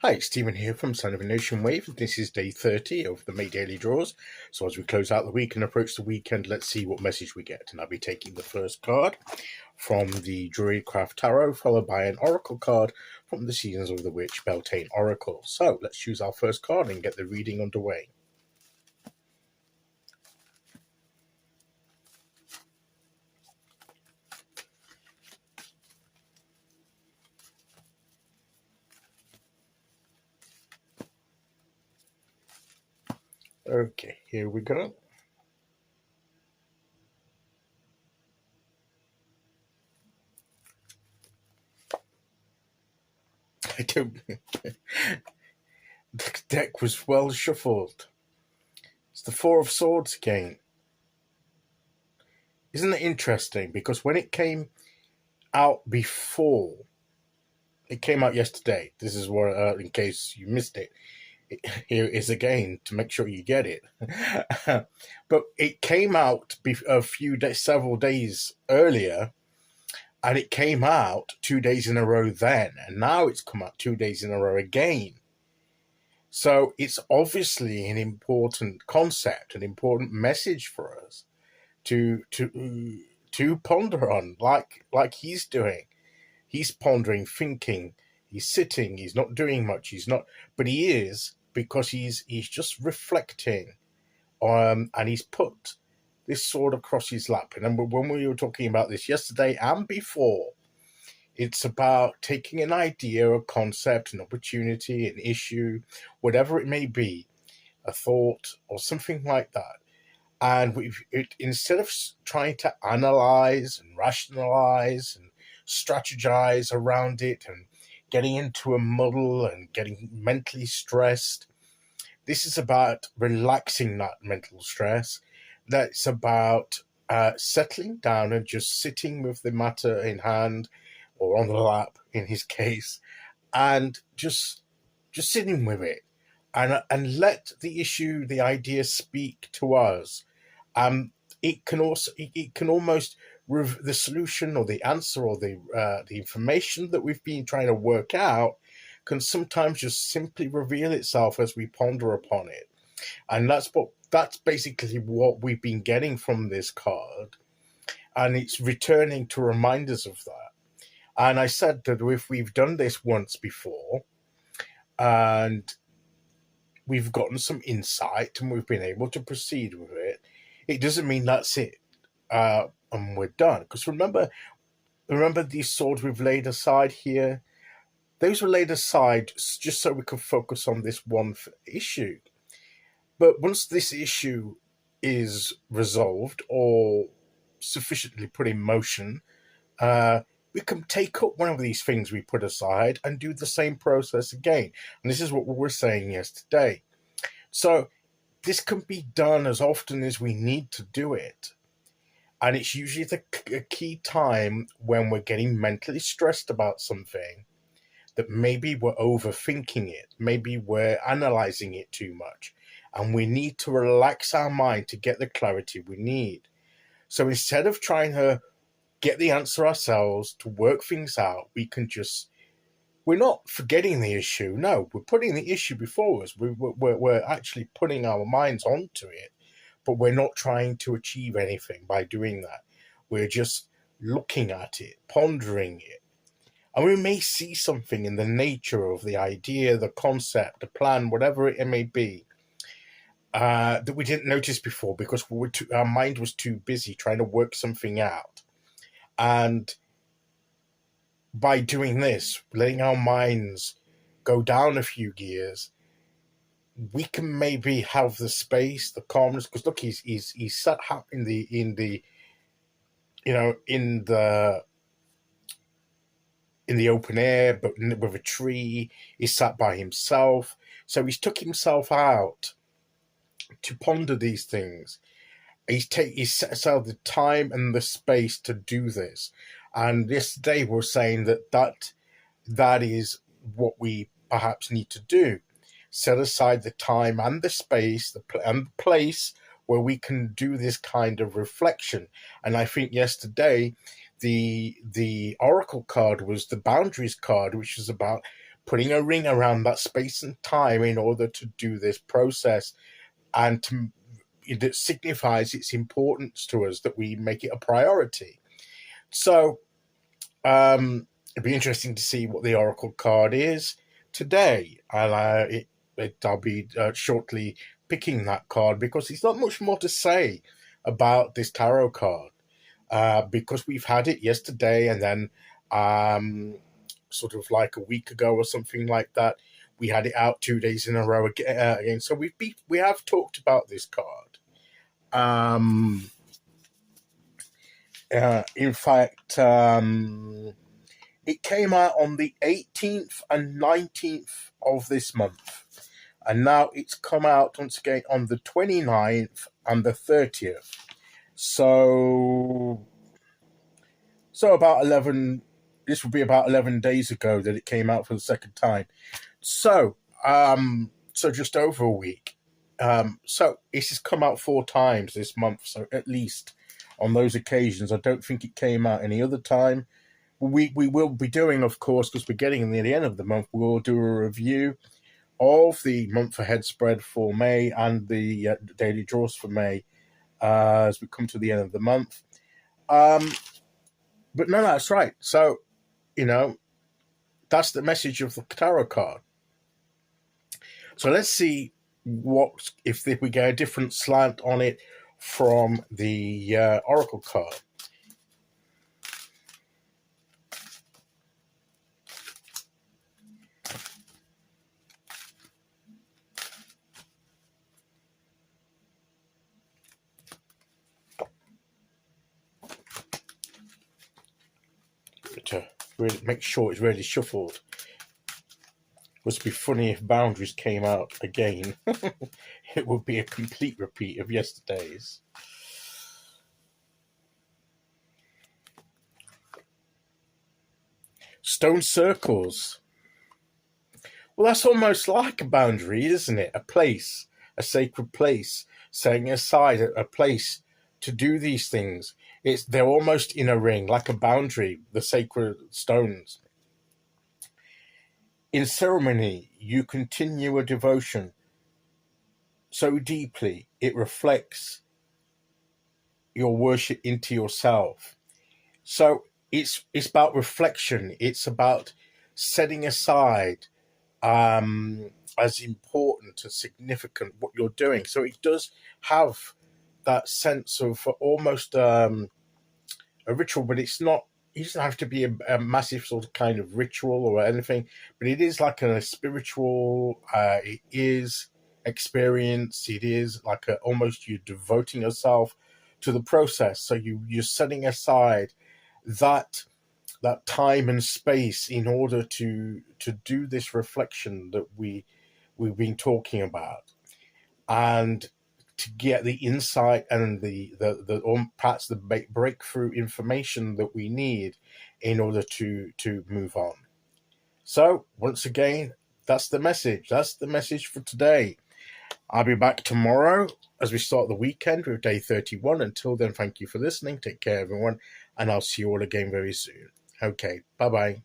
Hi, it's Stephen here from Son of a Nation Wave. This is day 30 of the May Daily Draws. So as we close out the week and approach the weekend, let's see what message we get. And I'll be taking the first card from the Druidcraft Tarot, followed by an Oracle card from the Seasons of the Witch Beltane Oracle. So let's choose our first card and get the reading underway. Okay, here we go. The deck was well shuffled. It's the Four of Swords again. Isn't it interesting? Because when it came out before, it came out yesterday. This is what, in case you missed it. Here it is again to make sure you get it. But it came out several days earlier, and it came out 2 days in a row then, and now it's come out 2 days in a row again. So it's obviously an important concept, an important message for us to ponder on, like he's doing. He's pondering, thinking. He's sitting. He's not doing much. He's not, but he is, because he's just reflecting, and he's put this sword across his lap. And when we were talking about this yesterday and before, it's about taking an idea, a concept, an opportunity, an issue, whatever it may be, a thought or something like that. And instead of trying to analyze and rationalize and strategize around it and getting into a muddle and getting mentally stressed, this is about relaxing that mental stress. That's about settling down and just sitting with the matter in hand, or on the lap in his case, and just sitting with it, and let the issue, the idea, speak to us. It can almost the solution or the answer or the information that we've been trying to work out can sometimes just simply reveal itself as we ponder upon it. And that's basically what we've been getting from this card, and it's returning to remind us of that. And I said that if we've done this once before and we've gotten some insight and we've been able to proceed with it, it doesn't mean that's it, and we're done. Because remember these swords we've laid aside here? Those were laid aside just so we could focus on this one issue. But once this issue is resolved or sufficiently put in motion, we can take up one of these things we put aside and do the same process again. And this is what we were saying yesterday. So this can be done as often as we need to do it. And it's usually a key time when we're getting mentally stressed about something, that maybe we're overthinking it, maybe we're analyzing it too much, and we need to relax our mind to get the clarity we need. So instead of trying to get the answer ourselves, to work things out, we're not forgetting the issue. No, we're putting the issue before us. We're actually putting our minds onto it, but we're not trying to achieve anything by doing that. We're just looking at it, pondering it. And we may see something in the nature of the idea, the concept, the plan, whatever it may be, that we didn't notice before because our mind was too busy trying to work something out. And by doing this, letting our minds go down a few gears, we can maybe have the space, the calmness. Because look, he's sat in the open air, but with a tree. He's sat by himself, so he's took himself out to ponder these things. He's set aside the time and the space to do this. And yesterday we're saying that is what we perhaps need to do. Set aside the time and the space and the place where we can do this kind of reflection. And I think yesterday the Oracle card was the boundaries card, which is about putting a ring around that space and time in order to do this process, and that signifies its importance to us, that we make it a priority. So it'd be interesting to see what the Oracle card is today. I'll be shortly picking that card, because there's not much more to say about this tarot card, because we've had it yesterday, and then sort of like a week ago or something like that, we had it out 2 days in a row again. So we have talked about this card. In fact, it came out on the 18th and 19th of this month, and now it's come out once again on the 29th and the 30th. So about 11. This will be about 11 days ago that it came out for the second time. So just over a week. So it has come out 4 times this month. So at least on those occasions, I don't think it came out any other time. We will be doing, of course, because we're getting near the end of the month, we will do a review of the month ahead spread for May and the daily draws for May as we come to the end of the month. But no, that's right. So, that's the message of the tarot card. So let's see if we get a different slant on it from the Oracle card. To really make sure it's really shuffled. Would be funny if Boundaries came out again. It would be a complete repeat of yesterday's. Stone circles. Well, that's almost like a boundary, isn't it? A place, a sacred place, setting aside a place to do these things. They're almost in a ring, like a boundary, the sacred stones. In ceremony, you continue a devotion so deeply it reflects your worship into yourself. So it's about reflection. It's about setting aside as important and significant what you're doing. So it does have that sense of almost a ritual, but it's not. It doesn't have to be a massive sort of kind of ritual or anything, but it is like a spiritual. It is experience. It is like almost you're devoting yourself to the process. So you're setting aside that time and space in order to do this reflection that we've been talking about, and to get the insight and the perhaps the breakthrough information that we need in order to move on. So once again, that's the message. That's the message for today. I'll be back tomorrow as we start the weekend with day 31. Until then, thank you for listening. Take care, everyone, and I'll see you all again very soon. Okay, bye-bye.